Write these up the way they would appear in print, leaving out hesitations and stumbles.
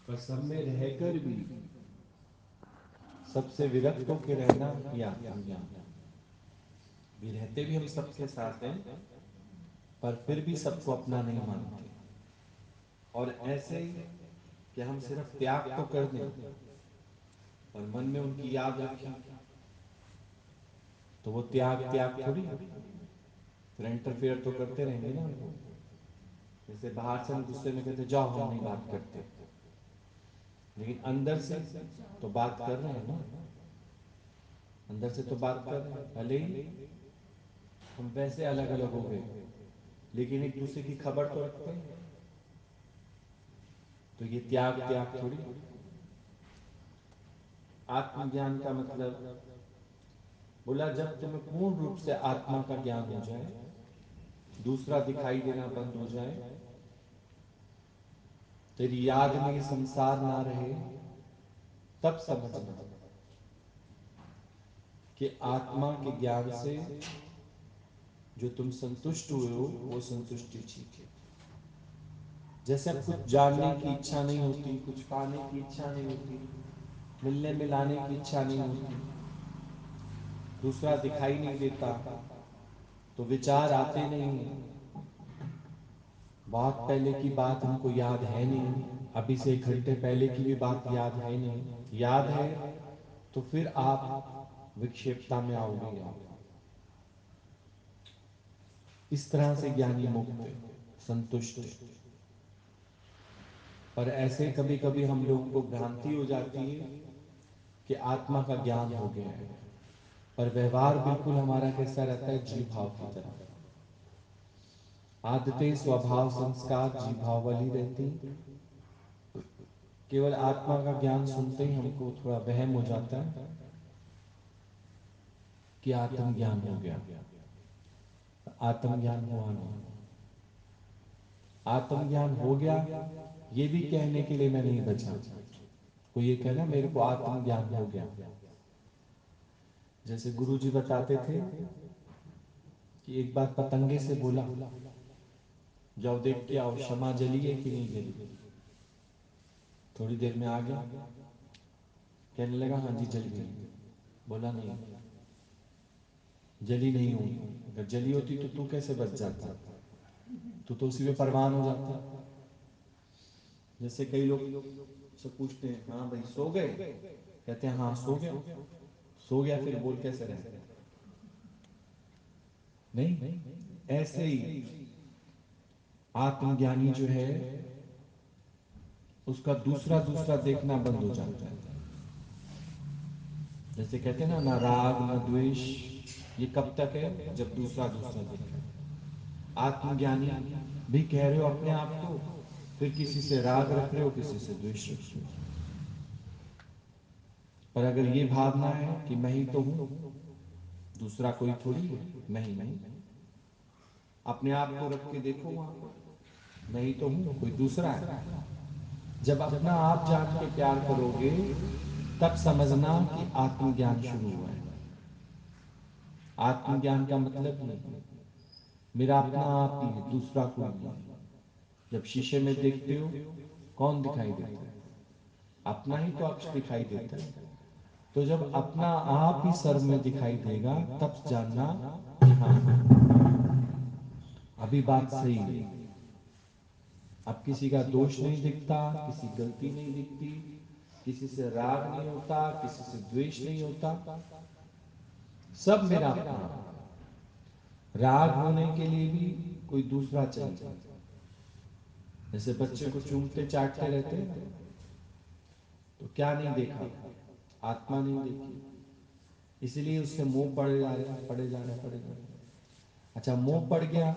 पर सब में रहकर भी सबसे विरक्त होकर रहना ये आत्मज्ञान। भी रहते भी हम सबके साथ हैं, पर फिर भी सबको अपना नहीं मानते। और ऐसे ही कि हम सिर्फ त्याग तो कर दें, पर मन में उनकी याद रखें, तो वो त्याग त्याग थोड़ी है। फिर इंटरफेयर तो करते रहेंगे ना हमको। जैसे बाहर से हम गुस्से में कहते जाओ हम नहीं बात करते, लेकिन अंदर से तो बात कर रहे हैं ना। अंदर से तो बात कर रहे हैं, भले ही हम वैसे अलग अलग हो गए, लेकिन एक दूसरे की खबर तो रखते हैं। तो ये त्याग त्याग थोड़ी। आत्मज्ञान का मतलब बोला, जब तुम्हें पूर्ण रूप से आत्मा का ज्ञान हो जाए, दूसरा दिखाई देना बंद हो जाए, तेरी याद में ये संसार ना रहे, तब समझना कि आत्मा के ज्ञान से जो तुम संतुष्ट हुए हो वो संतुष्टि ठीक है। जैसे अब कुछ जानने की इच्छा नहीं होती, कुछ पाने की इच्छा नहीं होती, मिलने मिलाने की इच्छा नहीं होती, दूसरा दिखाई नहीं देता, तो विचार आते नहीं है। बहुत पहले की बात हमको याद है नहीं, अभी से 1 घंटे पहले की भी बात याद है नहीं। याद है तो फिर आप विक्षेपता में आओगे ही आओगे। इस तरह से ज्ञानी मुक्त है, संतुष्ट है। पर ऐसे कभी कभी हम लोगों को भ्रांति हो जाती है कि आत्मा का ज्ञान हो गया है, पर व्यवहार बिल्कुल हमारा कैसा रहता है, जीव भाव की तरह। आदतें, स्वभाव, संस्कार जीव भाव वाली रहती। केवल आत्मा का ज्ञान सुनते ही हमको थोड़ा वहम हो जाता है कि आत्मज्ञान हो गया। आत्मज्ञान हुआ नहीं। आत्मज्ञान हो गया ये भी कहने के लिए मैं नहीं बचा। कोई ये कहना मेरे को आत्मज्ञान हो गया। जैसे गुरु जी बताते थे कि एक बार पतंगे से बोला, जाओ देख के आओ क्षमा जली है कि नहीं जली। थोड़ी देर में आ गया, कहने लगा हाँ जी जल गई। बोला नहीं, जली नहीं होगी। अगर जली होती तो तू कैसे बच जाता, तू तो उसी में परवान हो जाता। जैसे कई लोग से पूछते हैं हाँ भाई सो गए, कहते हैं हाँ सो गया। सो गया फिर बोल कैसे रहे, नहीं। ऐसे ही आत्मज्ञानी जो है उसका दूसरा दूसरा देखना बंद हो जाता है। जैसे कहते हैं ना, ना राग ना द्वेष, ये कब तक है, जब दूसरा दूसरा देखा। आत्मज्ञानी भी कह रहे हो अपने आप को, फिर किसी से राग रख रहे हो, किसी से द्वेष रख रहे हो। पर अगर ये भावना है कि मैं ही तो हूं, दूसरा कोई थोड़ी है, मैं ही हूं, अपने आप को रख के देखो वहां पर, मैं ही तो हूं, कोई दूसरा है। जब अपना आप जान के प्यार करोगे, तब समझना कि आत्मज्ञान शुरू हुआ है। आत्मज्ञान का मतलब ये है, मेरा अपना आप ही है, दूसरा कोई नहीं है। जब शीशे में देखते हो कौन दिखाई देता है, अपना ही तो अक्ष दिखाई देता है। तो जब अपना आप ही सर्व में दिखाई देगा, तब जानना कि हाँ अभी बात सही है। अब किसी का दोष नहीं दिखता, किसी गलती नहीं दिखती, किसी से राग नहीं होता, किसी से द्वेष नहीं होता, सब मेरा अपना। राग होने के लिए भी कोई दूसरा चाहिए। जैसे बच्चे को चूमते चाटते रहते हैं ना, तो क्या नहीं देखा, आत्मा नहीं देखी, इसलिए उससे मोह पड़े जा रहे हैं, पड़े जा रहे हैं, पड़े जा रहे हैं। अच्छा मोह पड़ गया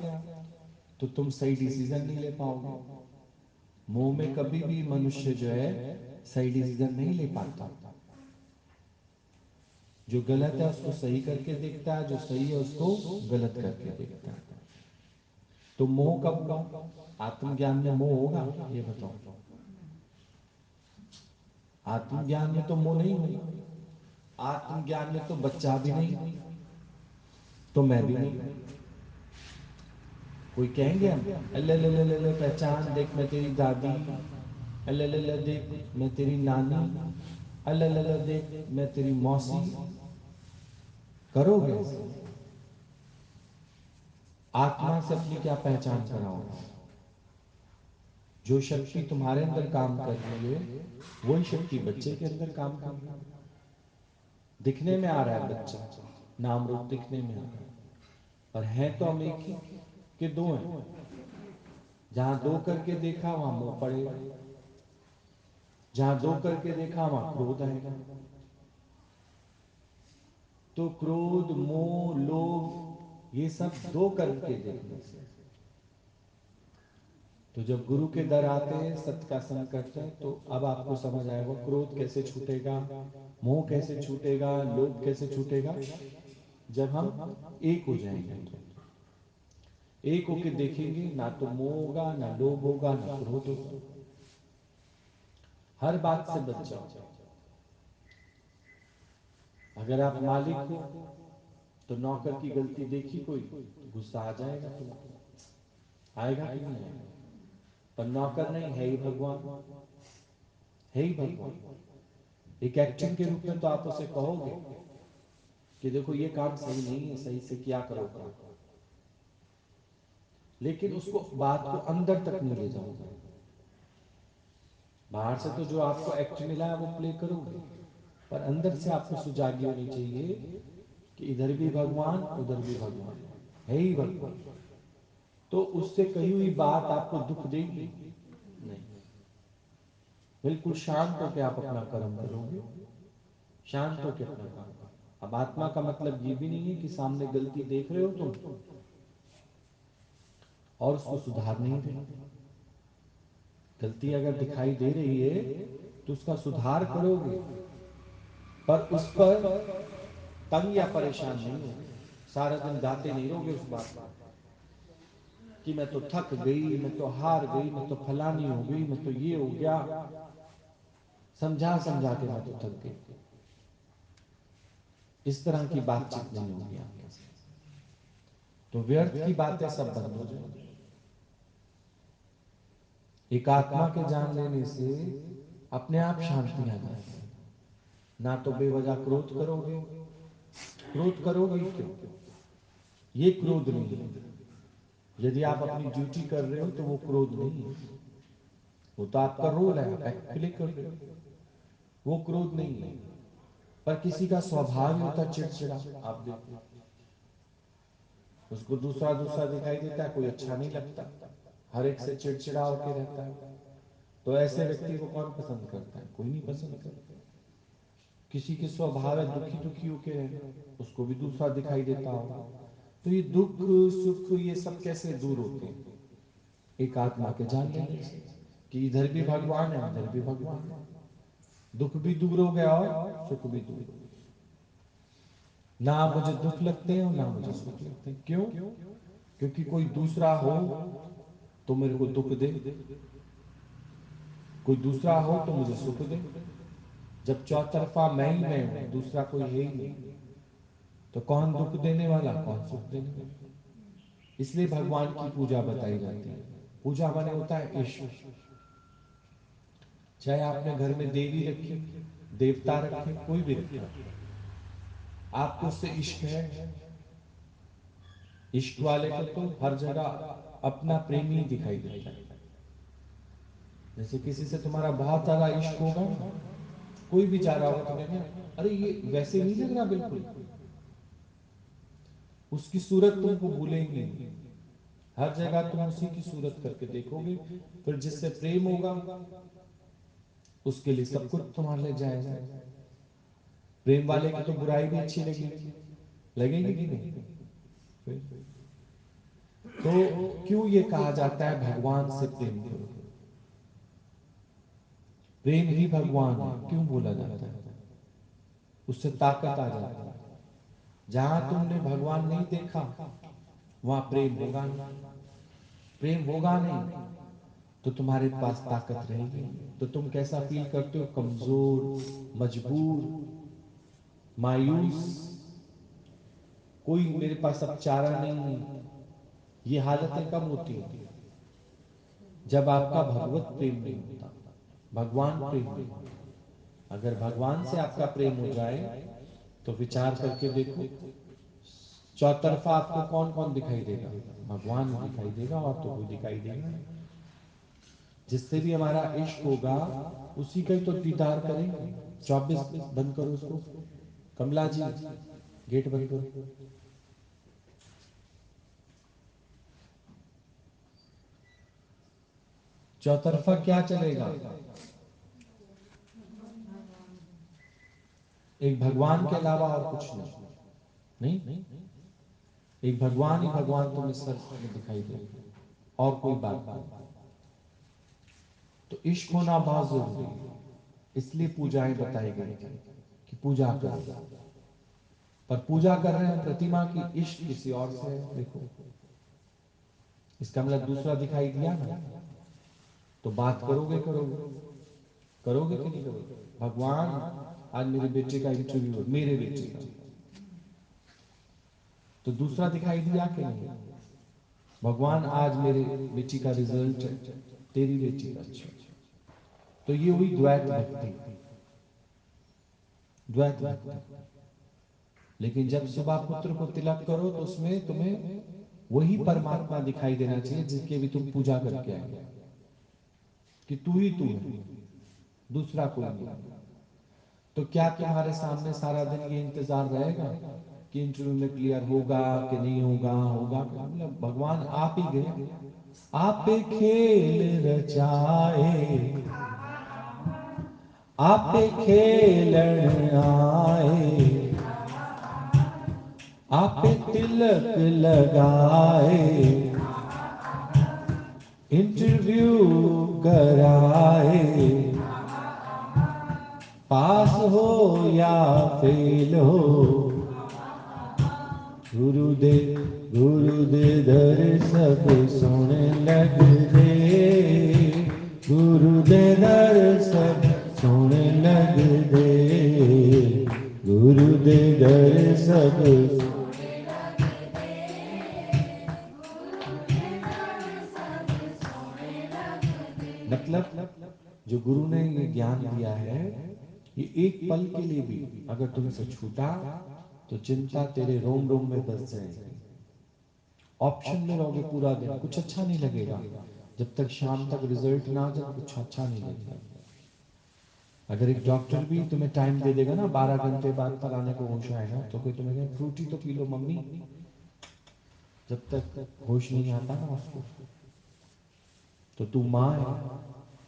तो तुम सही डिसीजन नहीं ले पाओगे। मोह में कभी भी मनुष्य जो है सही डिसीजन नहीं ले पाता। जो गलत है उसको सही करके देखता है, जो सही है उसको गलत करके देखता है। तो मोह कब हुआ, आत्मज्ञान में मोह होगा, ये बताओ। आत्मज्ञान में तो मोह नहीं होगा। आत्मज्ञान में तो बच्चा भी नहीं, तो मैं भी नहीं। कोई कहेंगे हम, अल्ले ले ले ले ले पहचान देख मैं तेरी दादी, अल्लाह देख मैं तेरी नानी, अल्लाह देख मैं तेरी मौसी। करोगे ऐसे? आत्मा से अपनी क्या पहचान कराओगे? जो शक्ति तुम्हारे अंदर काम कर रही है वही शक्ति बच्चे के अंदर काम कर रही है। दिखने में आ रहा है बच्चा, नाम रूप दिखने में आ रहा है, पर है तो हम एक ही के दो हैं। जहां दो करके देखा वहां मोह पड़ेगा, जहां दो करके देखा वहां क्रोध आएगा। तो क्रोध मोह लोभ ये सब दो करके देखने से। तो जब गुरु के दर आते हैं, सत्य का संग करते हैं, तो अब आपको समझ आएगा क्रोध कैसे छूटेगा, मोह कैसे छूटेगा, लोभ कैसे छूटेगा। जब हम एक हो जाएंगे तो एक होके देखेंगे, ना तो मोह होगा, ना लोभ होगा, ना क्रोध होगा। हर बात से बच जाओ। अगर आप मालिक हो तो नौकर की गलती देखी कोई तो गुस्सा आ जाएगा तुमको, आएगा कि नहीं आएगा? पर नौकर नहीं है ही भगवान, है ही भगवान। एक एक्शन के रूप में तो आप उसे कहोगे कि देखो ये काम सही नहीं है, सही से क्या करो काम, लेकिन उसको बात को अंदर तक नहीं ले जाओगे। बाहर से तो जो आपको एक्ट मिला है वो प्ले करोगे, पर अंदर से आपको सुजागी होनी चाहिए कि इधर भी भगवान उधर भी भगवान, है ही भगवान। तो उससे कही हुई बात आपको दुख देगी नहीं। बिल्कुल शांत होकर आप अपना कर्म करोगे, शांत होकर अपना काम करो। अब आत्मा का मतलब ये भी नहीं है कि सामने गलती देख रहे हो तुम और उसको सुधार नहीं रहे। गलती अगर दिखाई दे रही है तो उसका सुधार करोगे, पर उस पर तंग या परेशान नहीं होगे। सारा दिन गाते नहीं रहोगे उस बात को कि मैं तो थक गई, मैं तो हार गई, मैं तो फलानी हो गई, मैं तो ये हो गया, समझा समझा के मैं तो थक गई। इस तरह की बातचीत नहीं होगी आपके साथ, तो व्यर्थ की बातें सब बंद हो जाएंगी। एक आत्मा के जान लेने से अपने आप शांति आ जाती है। ना तो बेवजह क्रोध करोगे, क्रोध करोगे क्यों? ये क्रोध नहीं है। यदि आप अपनी ड्यूटी कर रहे हो तो वो क्रोध नहीं है, वो तो आपका रोल है, आप एक्ट प्ले कर रहे हो, वो क्रोध नहीं है। पर किसी का स्वभाव ही होता चिड़चिड़ा। आप देखो उसको दूसरा दूसरा दिखाई देता है, कोई अच्छा नहीं लगता, हर एक से चिड़चिड़ा होके रहता है। तो ऐसे व्यक्ति को कौन पसंद करता है? कोई नहीं पसंद करता। किसी के स्वभाव है दुखी दुखी होके रहना, उसको भी दूसरा दिखाई देता होगा। तो ये दुख सुख ये सब कैसे दूर होते हैं? एक आत्मा के जान लेने से कि इधर भी भगवान है उधर भी भगवान है। दुख भी दूर हो गया और सुख भी दूर हो गया। ना मुझे दुख लगते हैं और ना मुझे सुख लगते हैं। क्यों? क्योंकि कोई दूसरा हो तो मेरे को दुख दे, कोई दूसरा हो तो मुझे सुख दे। जब चौतरफा मैं ही मैं हूं, दूसरा कोई है ही नहीं, तो कौन दुख देने वाला, कौन सुख देने वाला? इसलिए भगवान की पूजा बताई जाती है। पूजा माने होता है इश्क। चाहे आपने घर में देवी रखी, देवता रखे, कोई भी रखा, आपको उससे इश्क है। इश्क वाले को तो हर जगह अपना प्रेमी दिखाई देता है। जैसे किसी से तुम्हारा बहुत ज्यादा इश्क होगा ना, कोई भी जा रहा होगा तो कहना अरे ये वैसे नहीं लग रहा बिल्कुल, उसकी सूरत तुमको भूलेंगी नहीं। हर जगह तुम उसी की सूरत करके देखोगे। फिर जिससे प्रेम होगा उसके लिए सब कुछ तुम्हारे लिए जायज है। प्रेम वाले की तो बुराई भी अच्छी लगेगी, लगेगी कि नहीं? फिर तो क्यों ये कहा जाता है भगवान से प्रेम करो, प्रेम ही भगवान है, क्यों बोला जाता है? उससे ताकत आ जाती है। जहां तुमने भगवान नहीं देखा वहां प्रेम होगा नहीं, प्रेम होगा नहीं तो तुम्हारे पास ताकत रहेगी नहीं। तो तुम कैसा फील करते हो? कमजोर, मजबूर, मायूस, कोई मेरे पास अब चारा नहीं है। ये हालतें कब होती हैं? जब आपका भगवत प्रेम नहीं होता। भगवान प्रेम है। अगर भगवान से आपका प्रेम हो जाए तो विचार करके देखो, चौतरफा आपको कौन कौन दिखाई देगा? भगवान ही दिखाई देगा, और तो कोई दिखाई देगा नहीं। जिससे भी हमारा इश्क होगा उसी का ही तो दीदार करेंगे। 24 बंद करो उसको, कमला जी गेट बंद करो। चौतरफा क्या चलेगा? एक भगवान के अलावा और कुछ नहीं, नहीं, एक भगवान ही भगवान तुम्हें सर में दिखाई दे, और कोई बात नहीं। तो इश्क होना बहुत जरूरी है, इसलिए पूजाएं बताई गई थी कि पूजा करो। पर पूजा कर रहे हैं प्रतिमा की, इश्क किसी और से है। देखो, इसका मतलब दूसरा दिखाई दिया ना, तो बात करोगे करोगे करोगे कि नहीं करोगे? भगवान आज मेरे बेटे का इंटरव्यू है, मेरे बेटे का, तो दूसरा दिखाई दिया कि नहीं? भगवान आज मेरे बेटी का रिजल्ट है, तेरी बेटी का अच्छा। तो ये हुई द्वैत भक्ति, द्वैत भक्ति। लेकिन जब सुबह पुत्र को तिलक करो तो उसमें तुम्हें वही परमात्मा दिखाई देना चाहिए जिसकी अभी तुम पूजा करके आए, कि तू ही तू है, दूसरा कोई नहीं। तो क्या तुम्हारे सामने सारा दिन ये इंतजार रहेगा कि इंटरव्यू में क्लियर होगा कि नहीं होगा, होगा कि नहीं? मतलब भगवान आप ही गए, आप खेल रचाए, आप खेलन आए, आप तिलक लगाए, इंटरव्यू कराए, पास हो या फेल हो, गुरुदेव गुरुदेव दर सब सोने लग दे, गुरुदेव दर सब सोने लग दे, गुरुदेव दर सब। मतलब जो गुरु ने ये ज्ञान दिया है, ये एक पल के लिए भी अगर तुमसे छूटा तो चिंता तेरे रोम रोम में बस जाएगी। ऑप्शन में रहोगे पूरा दिन, कुछ अच्छा नहीं लगेगा। जब तक शाम तक रिजल्ट ना आ जाए कुछ अच्छा नहीं लगेगा। अगर एक डॉक्टर भी तुम्हें टाइम दे देगा ना, 12 घंटे बाद फलाने को होश आएगा, तो कोई तुम्हें कहे फ्रूटी तो पी लो मम्मी, जब तक होश नहीं आता ना उसको। तो तू माँ है,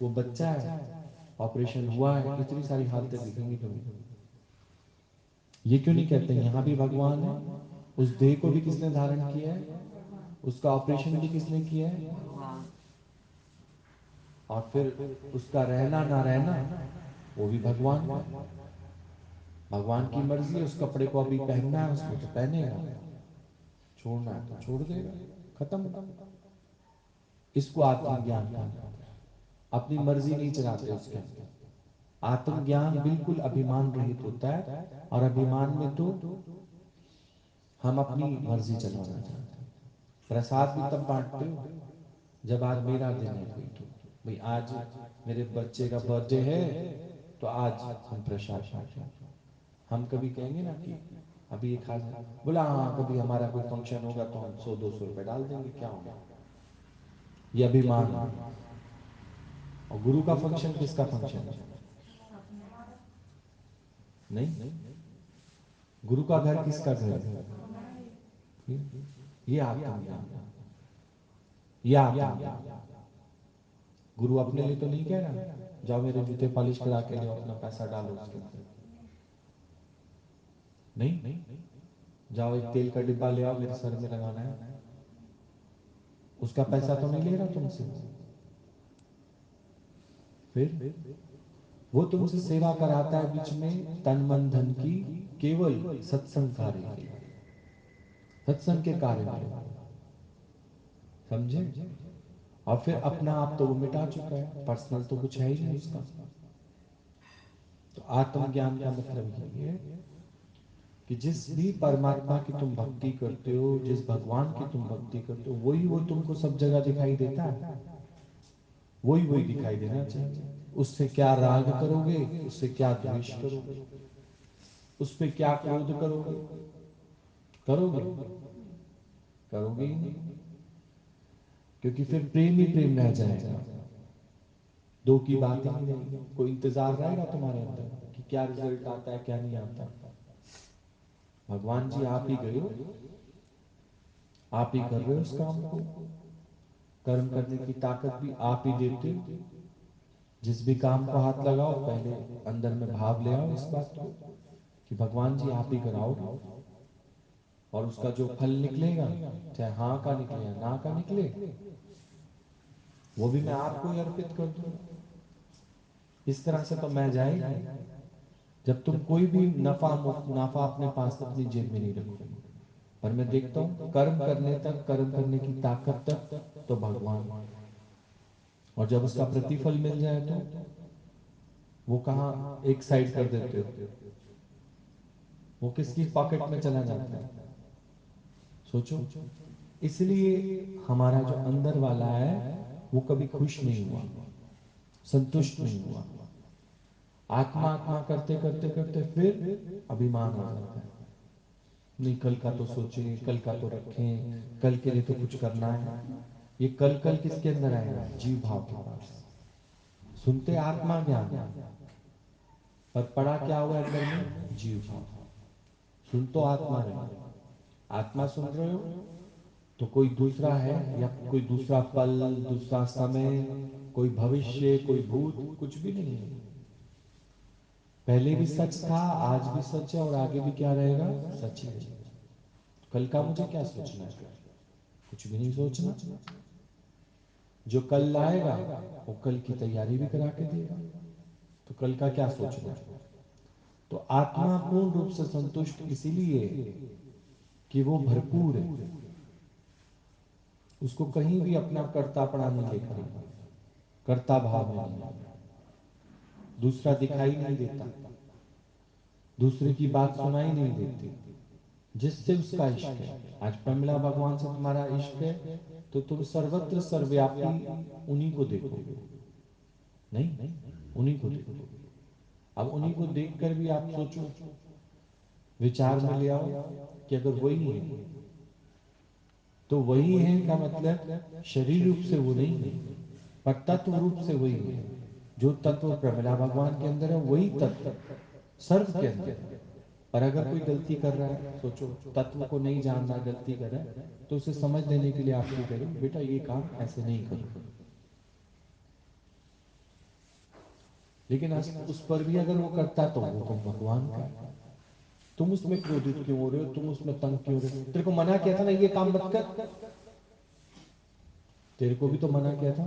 वो बच्चा है, ऑपरेशन हुआ है, इतनी सारी हालतें दिखेंगी तुम्हें। ये क्यों नहीं कहते यहाँ भी भगवान है? उस देह को भी किसने धारण किया है? उसका ऑपरेशन भी किसने किया है? और फिर उसका रहना ना रहना वो भी भगवान का। भगवान की मर्जी है, उस कपड़े को अभी पहनना है उसको तो पहनेगा, छोड़ना है तो छोड़ देगा, खत्म। इसको आत्मज्ञान कहा जाता है। अपनी मर्जी नहीं चलाते उसके अंदर। आत्मज्ञान बिल्कुल अभिमान रहित होता है, और अभिमान में तो हम अपनी मर्जी चलाना चाहते हैं। प्रसाद भी तब बांटते हो जब आज मेरा दिन है, कोई तो भाई आज मेरे बच्चे का बर्थडे है तो आज हम प्रसाद बांटेंगे। हम कभी कहेंगे ना कि अभी ये खा जाए, बोला हाँ कभी हमारा कोई फंक्शन होगा तो हम 100-200 रुपए डाल देंगे, क्या हो गया? ये अभिमान है। और गुरु का फंक्शन किसका फंक्शन है? नहीं, गुरु का घर किसका घर है? ये आत्मज्ञान, ये आत्मज्ञान। गुरु अपने लिए तो नहीं कह रहा जाओ मेरे जूते पॉलिश करा के ले अपना पैसा डालो उसके अंदर, नहीं, जाओ एक तेल का डिब्बा ले आओ मेरे सर में लगाना है, उसका पैसा तो नहीं ले रहा तुमसे। फिर वो तुमसे सेवा कराता है बीच में तन मन धन की, केवल सत्संग कार्य के लिए, सत्संग के कार्य में लो, समझे? और फिर अपना आप तो वो मिटा चुका है, पर्सनल तो कुछ है ही नहीं उसका। तो आत्मज्ञान का मतलब यही है कि जिस भी परमात्मा की तुम भक्ति करते हो, जिस भगवान की तुम भक्ति करते हो, वही वो तुमको सब जगह दिखाई देता है, वही वही दिखाई देना चाहिए। उससे क्या राग करोगे, उससे क्या द्वेष करोगे, उस पे क्या क्रोध करोगे, करोगे? करोगे ही नहीं, क्योंकि फिर प्रेम ही प्रेम रह जाएगा, दो की बात ही नहीं रहेगी। कोई इंतजार रहेगा तुम्हारे अंदर कि क्या रिजल्ट आता है क्या नहीं आता। भगवान जी आप ही गए हो, आप ही कर रहे हो उस काम को, कर्म करने की ताकत भी आप ही देते हो। जिस भी काम को हाथ लगाओ पहले अंदर में भाव ले आओ इस बात को कि भगवान जी आप ही कराओगे, और उसका जो फल निकलेगा, चाहे हाँ का निकले या ना का निकले, वो भी मैं आपको ही अर्पित कर दूंगा। इस तरह से तो मैं जाएगी, जब तुम कोई भी नाफा अपने पास अपनी जेब में नहीं रखोगे। पर मैं देखता हूँ कर्म करने तक, कर्म करने की ताकत तक तो भगवान, और जब उसका प्रतिफल मिल जाए तो वो कहाँ एक साइड कर देते हो, वो किसकी पॉकेट में चला जाता है, सोचो। इसलिए हमारा जो अंदर वाला है वो कभी खुश नहीं हुआ, संतुष्ट नहीं हुआ। आत्मा आत्मा करते करते करते फिर अभिमान आ जाता है, नहीं कल का तो सोचे, कल का तो रखें, कल के लिए तो कुछ करना है। ये कल कल किसके अंदर आएगा? जीव भाव के पास। सुनते आत्मा ज्ञान, पर पड़ा क्या हुआ अंदर में? जीव भाव। सुन तो आत्मा रहे, आत्मा सुन रहे हो तो कोई दूसरा है, या कोई दूसरा पल, दूसरा समय, कोई भविष्य, कोई भूत, कुछ भी नहीं है। पहले भी सच था, आज भी सच है, और आगे भी क्या रहेगा? सच ही रहेगा। कल का मुझे क्या सोचना है? कुछ भी नहीं सोचना। जो कल लाएगा वो कल की तैयारी भी करा के देगा, तो कल का क्या सोचना है? तो आत्मा पूर्ण रूप से संतुष्ट इसीलिए कि वो भरपूर है, उसको कहीं भी अपना कर्तापना नहीं लेकर आना, कर्ता भाव में नहीं आना, दूसरा दिखाई नहीं देता, दूसरे की बात सुनाई नहीं देती, जिससे उसका इश्क है। आज प्रमिला भगवान से तुम्हारा इश्क है तो तुम सर्वत्र सर्वव्यापी उन्हीं को देखोगे, नहीं, उन्हीं को देखोगे। अब उन्हीं को देखकर भी आप सोचो, विचार में ले आओ कि अगर वही है तो वही है का मतलब शरीर रूप से वो नहीं है, पर तत्व रूप से वही है। जो तत्व प्रमिला भगवान के अंदर है वही तत्व सर्व के अंदर है। पर अगर कोई गलती कर रहा है, सोचो तत्व को नहीं जान रहा, गलती कर रहा है, तो उसे समझ देने के लिए आप ये करोगे, बेटा ये काम ऐसे नहीं करो। लेकिन उस पर भी अगर वो करता तो वो हुक्म भगवान का है। तुम उसमें क्रोधित क्यों हो रहे हो, तुम उसमें तंग क्यों हो रहे हो? तेरे को मना किया था ना ये काम मत कर, तेरे को भी तो मना किया था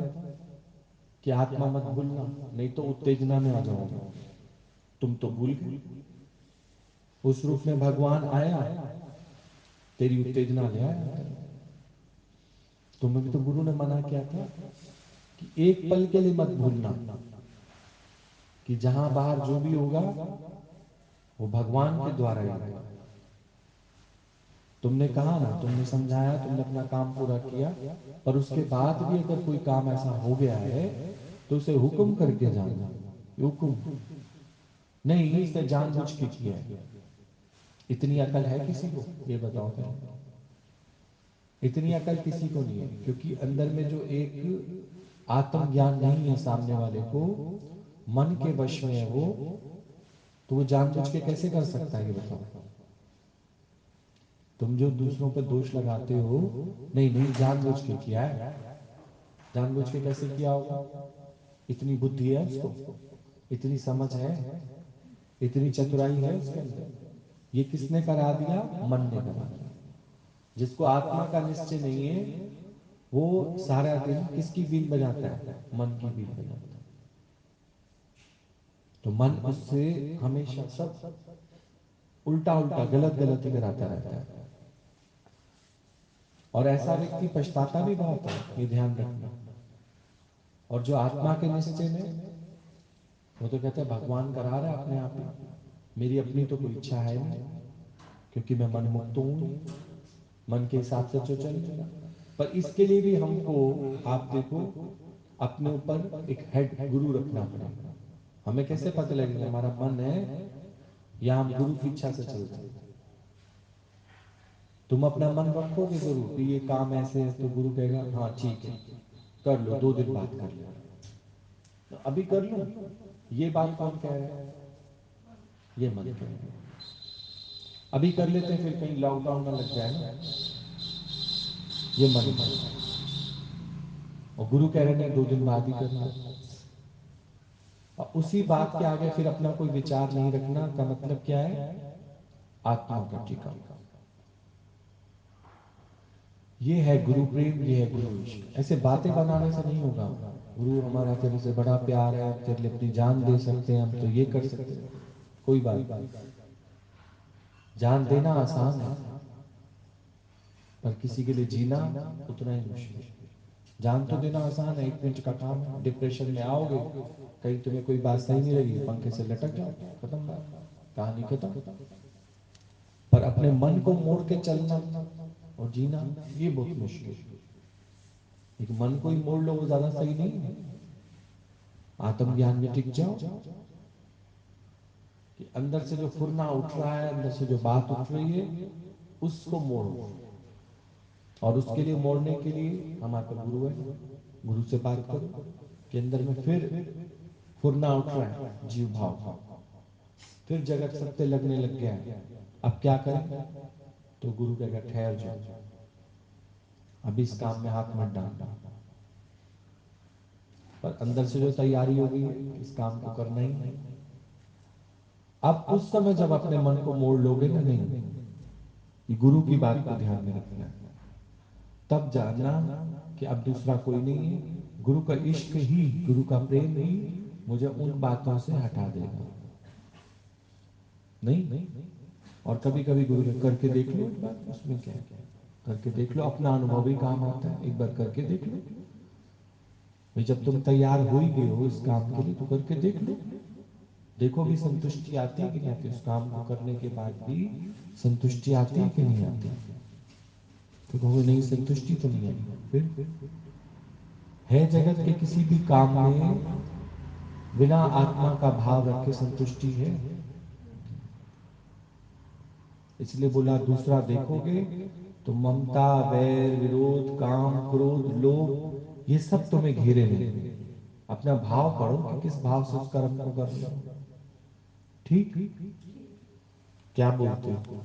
कि आत्मा मत भूलना, नहीं तो उत्तेजना में आ जाओगे। तुम तो भूल गए। उस रूप में भगवान आया, तेरी उत्तेजना ले आया अंदर में। तुम्हें भी तो गुरु ने मना किया था कि एक पल के लिए मत भूलना कि जहां बाहर जो भी होगा वो भगवान के द्वारा ही होगा। तुमने कहा ना, तुमने समझाया, तुमने अपना काम पूरा किया, पर उसके बाद भी अगर कोई काम ऐसा हो गया है तो उसे हुक्म करके जाना। हुक्म नहीं, इसने जानबूझ के किया है। इतनी अकल है किसी को? ये बताओ पहले। इतनी अकल किसी को नहीं है, क्योंकि अंदर में जो एक आत्म ज्ञान नहीं है सामने वाले को, मन के वश में है वो, तो वो जानबूझ के कैसे कर सकता है ये बताओ। तुम जो दूसरों पर दोष लगाते हो, नहीं नहीं जानबूझ के किया है, जानबूझ के कैसे किया होगा? इतनी बुद्धि है उसको, इतनी समझ है, इतनी चतुराई है उसके अंदर। ये किसने करा दिया? मन ने करा दिया। जिसको आत्मा का निश्चय नहीं है वो सारा दिन किसकी बीन बजाता है? मन की बीन बजाता है। तो मन उससे हमेशा सब उल्टा उल्टा गलत गलत ही कराता रहता है, और ऐसा व्यक्ति पछताता भी बहुत है, ये ध्यान रखना। और जो आत्मा के निश्चय में, वो तो कहते हैं भगवान करा रहा है अपने आप ही, मेरी अपनी तो कोई इच्छा है नहीं, क्योंकि मैं मन मुक्त हूं ही, मन के हिसाब से तो चल लेगा। पर इसके लिए भी हमको, आप देखो, अपने ऊपर एक हेड गुरु रखना पड़ेगा। हमें कैसे पता लगेगा हमारा मन है या हम गुरु की इच्छा से चलते हैं? तुम अपना मन रखोगे जरूर कि ये काम ऐसे है, तो गुरु कहेगा हाँ ठीक है कर लो, 2 दिन बाद कर लेना। तो अभी कर लूं, ये बात कौन कह रहा है? ये मन कह रहा है। अभी कर लेते हैं, फिर कहीं लॉकडाउन ना लग जाए ना, ये मन कह रहा है। और गुरु कह रहे नहीं 2 दिन बाद ही करना। और उसी बात के आगे फिर अपना कोई विचार नहीं रखना का मतलब क्या है? आत्मा का टिकाव। ये है गुरु प्रेम, ये है गुरु इश्क। ऐसे बातें बनाने से नहीं होगा। गुरु हमारा तेरे से बड़ा प्यार है, तेरे लिए अपनी जान दे सकते हैं हम, तो ये कर सकते हैं। कोई बात नहीं, जान देना आसान है, पर किसी के लिए जीना उतना ही मुश्किल है। जान तो देना आसान है, 1 मिनट का काम है। डिप्रेशन में आओगे, कहीं तुम्हें कोई बात सही नहीं लगी, पंखे से लटक जाओ, खत्म बात, कहानी खत्म। पर अपने मन को मोड़ के चलना और जीना, ये बहुत मुश्किल है। एक मन को ही मोड़ लो, वो ज्यादा सही नहीं है? आत्मज्ञान में टिक जाओ कि अंदर से जो फुरना उठ रहा है, अंदर से जो बात उठ रही है, उसको मोड़ो। और उसके लिए, मोड़ने के लिए हमारे पास गुरु है ना, गुरु से बात करो कि अंदर में फिर फुरना उठ रहा है, जीव भाव, फिर जगत सत्य लगने लग गया है। अब क्या करें? तो गुरु कहेगा ठहर जाओ, अभी इस काम में हाथ मत डालना। पर अंदर से जो तैयारी होगी इस काम को करना ही है। अब उस समय जब अपने मन को मोड़ लोगे ना, नहीं कि गुरु की बात को ध्यान में रखना है, तब जानना कि अब दूसरा कोई नहीं है। गुरु का इश्क ही, गुरु का प्रेम ही मुझे उन बातों से हटा देगा। नहीं, और कभी कभी गुरु ने करके देख लो एक बार, उसमें क्या है, करके देख लो, अपना अनुभव ही काम आता है, एक बार करके देख लो भाई। जब तुम तैयार हो ही गए हो इस काम के लिए, तो करके देख लो, देखो भी संतुष्टि आती है कि नहीं आती। उस काम को करने के बाद भी संतुष्टि आती है कि नहीं आती? तो कहोगे नहीं संतुष्टि तो नहीं आई। फिर है जगत के किसी भी काम में बिना आत्मा का भाव रखे संतुष्टि है? इसलिए बोला दूसरा देखोगे तो ममता, वैर, विरोध, काम, क्रोध, लोभ, ये सब तुम्हें घेरे लेंगे। अपना भाव पढ़ो कि किस भाव से उस कर्म को कर रहे हो। ठीक, क्या बोलते हो?